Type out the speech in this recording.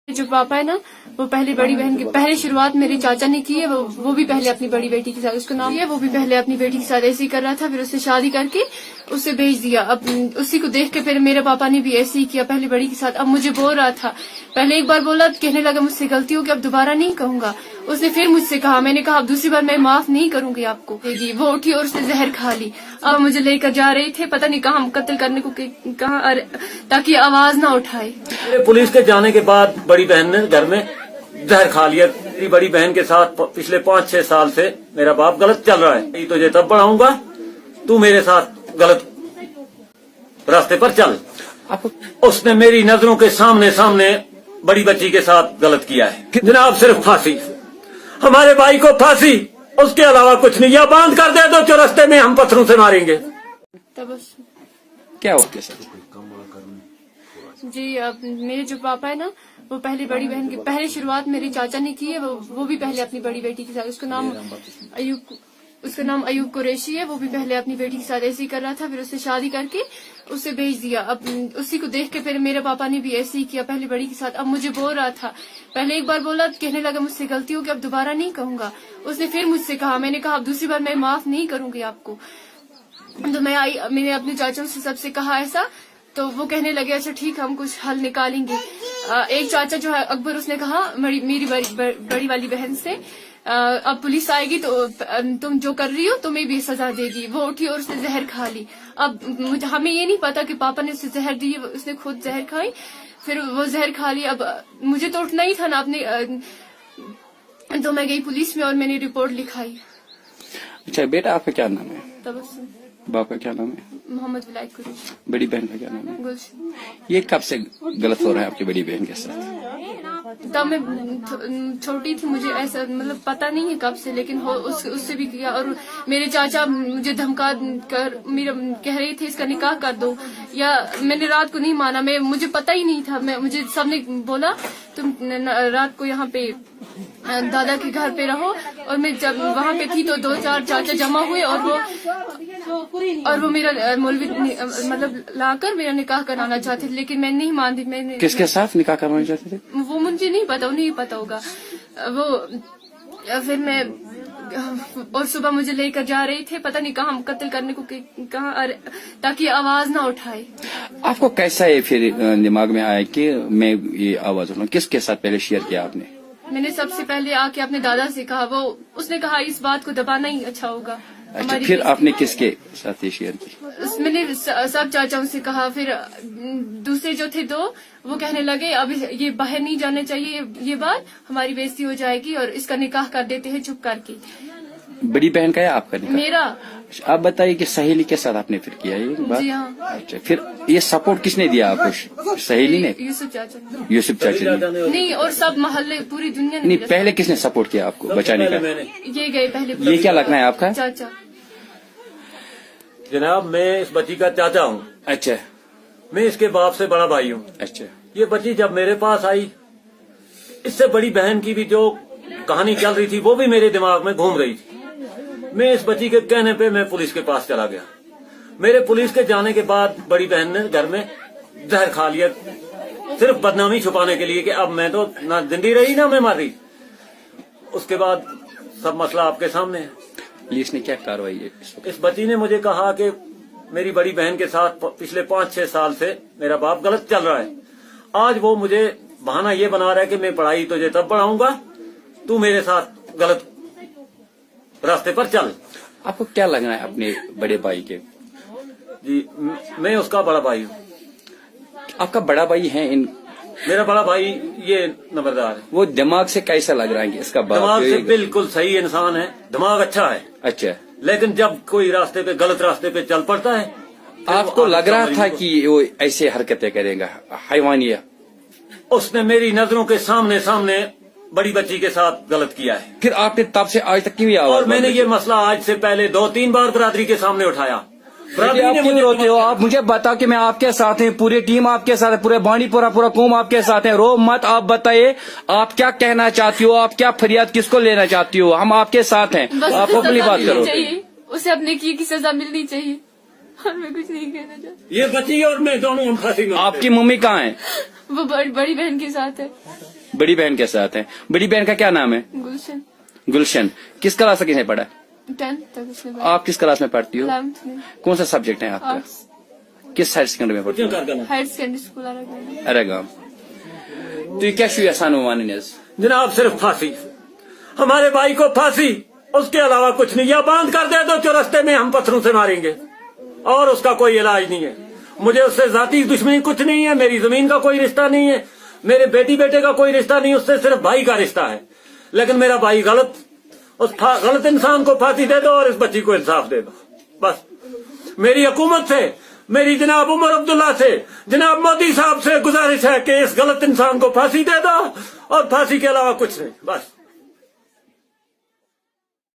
जो पापा है ना, वो पहले बड़ी बहन की पहले शुरुआत मेरे चाचा ने की है। वो भी पहले अपनी बड़ी बेटी के साथ, उसका नाम है, वो भी पहले अपनी बेटी के साथ ऐसे ही कर रहा था। फिर उससे शादी करके उसे भेज दिया। अब उसी को देख के फिर मेरे पापा ने भी ऐसे ही किया, पहले बड़ी के साथ। अब मुझे बोल रहा था, पहले एक बार बोला, कहने लगा मुझसे गलती हो गई, अब दोबारा नहीं कहूंगा। उसने फिर मुझसे कहा, मैंने कहा अब दूसरी बार मैं माफ नहीं करूंगी आपको। वो उठी और उसने जहर खा ली। अब मुझे लेकर जा रहे थे, पता नहीं कहाँ कत्ल करने को कहा, ताकि आवाज ना उठाए। पुलिस के जाने के बाद बड़ी बहन ने घर में जहर खा लिया। मेरी बड़ी बहन के साथ पिछले 5-6 साल से मेरा बाप गलत चल रहा है। तुझे तब बढ़ाऊंगा, तू मेरे साथ गलत रास्ते पर चल। उसने मेरी नजरों के सामने बड़ी बच्ची के साथ गलत किया है। जनाब सिर्फ फांसी, हमारे भाई को फांसी, उसके अलावा कुछ नहीं। या बांध कर दे दो चौरस्ते में, हम पत्थरों से मारेंगे। क्या हो गया सर? जी, अब मेरे जो पापा है ना, वो पहले बड़ी बहन की पहले शुरुआत मेरे चाचा ने की है। वो भी पहले अपनी बड़ी बेटी के साथ, उसका नाम अयूब कुरैशी है। वो भी पहले अपनी बेटी के साथ ऐसे ही कर रहा था। फिर उससे शादी करके उसे भेज दिया। अब उसी को देख के फिर मेरे पापा ने भी ऐसे ही किया, पहले बड़ी के साथ। अब मुझे बोल रहा था, पहले एक बार बोला, कहने लगा मुझसे गलती हो गई, अब दोबारा नहीं कहूंगा। उसने फिर मुझसे कहा, मैंने कहा अब दूसरी बार मैं माफ नहीं करूंगी आपको। तो मैंने अपने चाचा से सबसे कहा ऐसा, तो वो कहने लगे अच्छा ठीक, हम कुछ हल निकालेंगे। एक चाचा जो है अकबर, उसने कहा मेरी बड़ी वाली बहन से, अब पुलिस आएगी तो तुम जो कर रही हो तुम्हें भी सजा देगी। वो उठी और उसने जहर खा ली। अब हमें ये नहीं पता कि पापा ने उसे जहर दी, उसने खुद जहर खाई, फिर वो जहर खा ली। अब मुझे तो उठना ही था ना अपने, तो मैं गई पुलिस में और मैंने रिपोर्ट लिखाई। अच्छा बेटा, आपका क्या नाम है? तबस्सुम। बाप का क्या नाम है? मोहम्मद विलायत कुरैशी। बड़ी बहन का क्या नाम है? गुलशन। ये कब से गलत हो रहा है आपकी बड़ी बहन के साथ? तब मैं छोटी थी, मुझे ऐसा मतलब पता नहीं है कब से, लेकिन उससे भी किया। और मेरे चाचा मुझे धमका कर मेरा कह रहे थे इसका निकाह कर दो, या मैंने रात को नहीं माना। मुझे पता ही नहीं था। मुझे सबने बोला तुम रात को यहाँ पे दादा के घर पे रहो। और मैं जब वहाँ पे थी तो 2-4 चाचा जमा हुए और वो मेरा मौलवी मतलब लाकर मेरा निकाह कराना चाहते थे, लेकिन मैं नहीं मानती। मैंने किसके साथ निकाह करवाना चाहते थे? वो मुझे नहीं पता, उन्हें पता होगा वो। फिर मैं और सुबह मुझे लेकर जा रहे थे, पता नहीं कहाँ कत्ल करने को कहा, ताकि आवाज ना उठाए। आपको कैसा ये फिर दिमाग में आया कि मैं ये आवाज उठाऊं? किसके साथ पहले शेयर किया आपने? मैंने सबसे पहले आके अपने दादा से कहा। उसने कहा इस बात को दबाना ही अच्छा होगा। अच्छा, फिर आपने किसके साथ ये शेयर की? मैंने सब चाचाओं से कहा। फिर दूसरे जो थे 2, वो कहने लगे अब ये बाहर नहीं जाना चाहिए, ये बात हमारी बेइज्जती हो जाएगी, और इसका निकाह कर देते हैं चुप करके। बड़ी बहन का या आपका निकाह? मेरा। आप बताइए कि सहेली के साथ आपने फिर किया ये बात? जी हाँ। अच्छा, फिर ये सपोर्ट किसने दिया आपको? सहेली ने? यूसुफ चाचा। यूसुफ चाचा ने? नहीं, और सब मोहल्ले पूरी दुनिया ने। नहीं, पहले किसने सपोर्ट किया आपको बचाने का? ये गए पहले। ये क्या लगना है आपका? चाचा। जनाब मैं इस बच्ची का चाचा हूँ। अच्छा। मैं इसके बाप से बड़ा भाई हूँ। अच्छा। ये बच्ची जब मेरे पास आई, इससे बड़ी बहन की भी जो कहानी चल रही थी वो भी मेरे दिमाग में घूम रही थी। मैं इस बच्ची के कहने पे मैं पुलिस के पास चला गया। मेरे पुलिस के जाने के बाद बड़ी बहन ने घर में जहर खा लिया, सिर्फ बदनामी छुपाने के लिए कि अब मैं तो ना जिंदी रही ना मैं मर रही। उसके बाद सब मसला आपके सामने है। पुलिस ने क्या कार्रवाई है? इस बच्ची ने मुझे कहा कि मेरी बड़ी बहन के साथ पिछले 5-6 साल से मेरा बाप गलत चल रहा है। आज वो मुझे बहाना ये बना रहा है कि मैं पढ़ाई तुझे तब पढ़ाऊंगा, तू मेरे साथ गलत रास्ते पर चल। आपको क्या लगना है अपने बड़े भाई के? जी, मैं उसका बड़ा भाई हूँ। आपका बड़ा भाई है? मेरा बड़ा भाई ये नंबरदार है। वो दिमाग से कैसा लग रहा है कि इसका बाप? दिमाग से बिल्कुल सही इंसान है, दिमाग अच्छा है। अच्छा, लेकिन जब कोई रास्ते पे गलत रास्ते पे चल पड़ता है। आपको लग रहा था कि वो ऐसे हरकतें करेगा, हैवानिया? उसने मेरी नजरों के सामने बड़ी बच्ची के साथ गलत किया है। फिर आपने तब से आज तक क्यों आवाज? और मैंने ये मसला आज से पहले 2-3 बार बरादरी के सामने उठाया। आप क्यों रोते हो? आप मुझे बताओ कि मैं आपके साथ हूँ, पूरी टीम आपके साथ है, पूरे बांडीपुरा पूरा कौम आपके साथ है। रो मत। आप बताइए आप क्या कहना चाहती हो, आप क्या फरियाद किसको लेना चाहती हो? हम आपके साथ हैं, आप अपनी बात करो। उसे अपने की सजा मिलनी चाहिए। اور میں کچھ نہیں کہنا چاہتی. یہ بچی اور میں دونوں ہم پھانسی میں. आपकी मम्मी कहाँ है? وہ بڑی بہن کے ساتھ ہے, बड़ी बहन के साथ है. बड़ी बहन का क्या नाम है? گلشن. गुलशन. किस क्लास तक इसने पढ़ा है? 10th تک اس نے आप किस क्लास में पढ़ती हो? 11th में कौन सा सब्जेक्ट है आपका? آرٹس, किस हायर सेकेंडरी में पढ़ती हो? ہائر سیکنڈری اسکول آ رہا ہے. Aragam. तो क्या شو यसान हुआ جناب صرف پھانسی, ہمارے بھائی کو پھانسی, اس کے علاوہ کچھ نہیں. یا باندھ کر دے تو چورستے میں ہم پتھروں سے ماریں گے, اور اس کا کوئی علاج نہیں ہے. مجھے اس سے ذاتی دشمنی کچھ نہیں ہے, میری زمین کا کوئی رشتہ نہیں ہے, میرے بیٹی بیٹے کا کوئی رشتہ نہیں, اس سے صرف بھائی کا رشتہ ہے. لیکن میرا بھائی غلط, اس غلط انسان کو پھانسی دے دو اور اس بچی کو انصاف دے دو. بس میری حکومت سے, میری جناب عمر عبداللہ سے, جناب مودی صاحب سے گزارش ہے کہ اس غلط انسان کو پھانسی دے دو, اور پھانسی کے علاوہ کچھ نہیں. بس